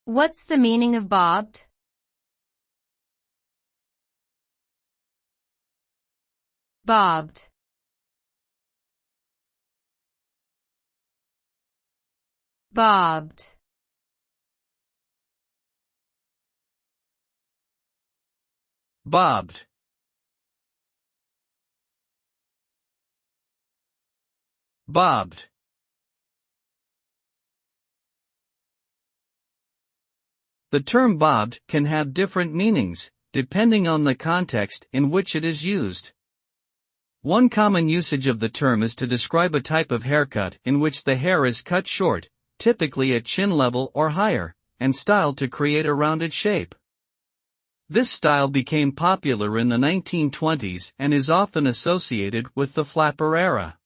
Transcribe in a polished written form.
What's the meaning of bobbed? Bobbed. Bobbed. Bobbed. Bobbed. The term bobbed can have different meanings, depending on the context in which it is used. One common usage of the term is to describe a type of haircut in which the hair is cut short, typically at chin level or higher, and styled to create a rounded shape. This style became popular in the 1920s and is often associated with the flapper era.